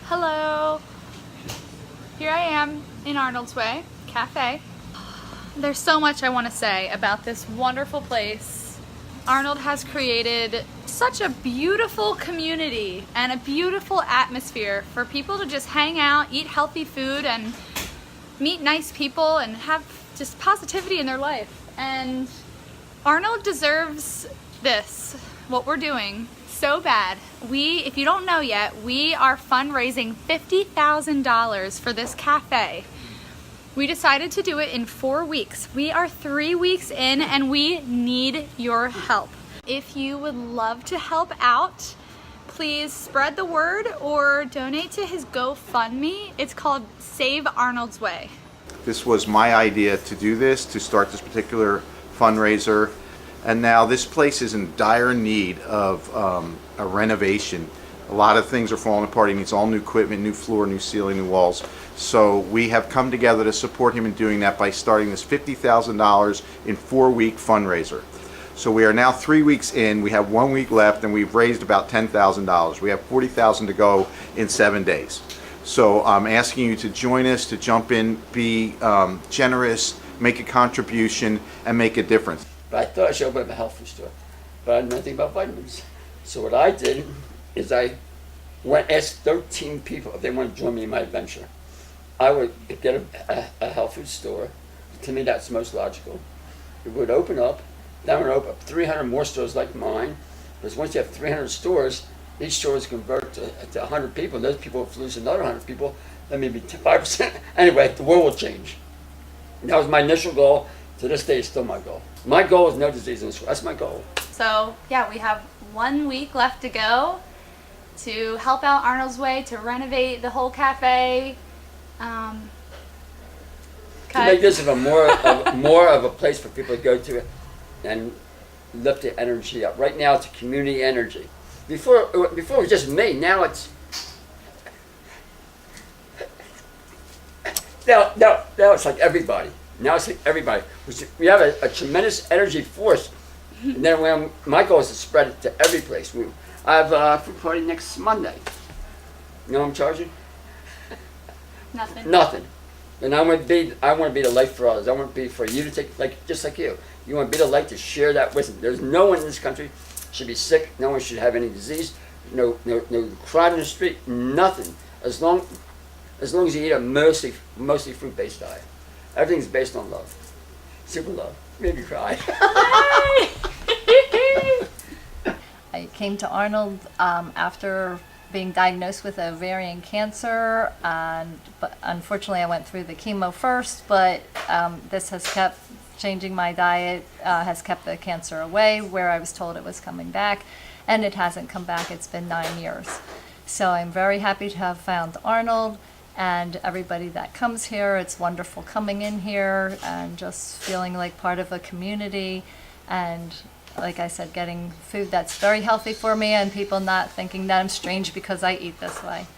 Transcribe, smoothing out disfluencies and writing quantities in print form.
Hello. Here I am in Arnold's Way Cafe. There's so much I want to say about this wonderful place. Arnold has created such a beautiful community and a beautiful atmosphere for people to just hang out, eat healthy food, and meet nice people and have just positivity in their life. And Arnold deserves this, what we're doing, so bad. If you don't know yet, we are fundraising $50,000 for this cafe. We decided to do it in 4 weeks. We are 3 weeks in and we need your help. If you would love to help out, please spread the word or donate to his GoFundMe. It's called Save Arnold's Way. This was my idea to do this, to start this particular fundraiser. And now this place is in dire need of a renovation. A lot of things are falling apart. He needs all new equipment, new floor, new ceiling, new walls. So we have come together to support him in doing that by starting this $50,000 in 4-week fundraiser. So we are now 3 weeks in. We have 1 week left, and we've raised about $10,000. We have $40,000 to go in 7 days. So I'm asking you to join us, to jump in, be generous, make a contribution, and make a difference. But I thought I should open up a health food store, but I knew nothing about vitamins. So what I did is I went and asked 13 people if they want to join me in my adventure. I would get a health food store. To me, that's most logical. It would open up. Then I would open up 300 more stores like mine. Because once you have 300 stores, each store is convert to 100 people. And those people will lose another 100 people. That may be 5%. Anyway, the world will change. And that was my initial goal. To this day, it's still my goal. My goal is no disease in this world. That's my goal. So yeah, we have 1 week left to go to help out Arnold's Way, to renovate the whole cafe. To make this more of a place for people to go to and lift the energy up. Right now, it's a community energy. Before it was just me. Now it's now it's like everybody. Now it's like everybody. We have a tremendous energy force. And then my goal is to spread it to every place. I have a food party next Monday. You know what I'm charging? Nothing. Nothing. And I want to be the light for others. I want to be for you to take, just like you. You want to be the light to share that wisdom. There's no one in this country should be sick. No one should have any disease. No crowd in the street. Nothing. As long as you eat a mostly fruit-based diet. Everything's based on love. Super love. Made me cry. I came to Arnold after being diagnosed with ovarian cancer, but unfortunately I went through the chemo first, but this has kept changing my diet, has kept the cancer away where I was told it was coming back, and it hasn't come back. It's been 9 years. So I'm very happy to have found Arnold and everybody that comes here. It's wonderful coming in here and just feeling like part of a community, and like I said, getting food that's very healthy for me and people not thinking that I'm strange because I eat this way.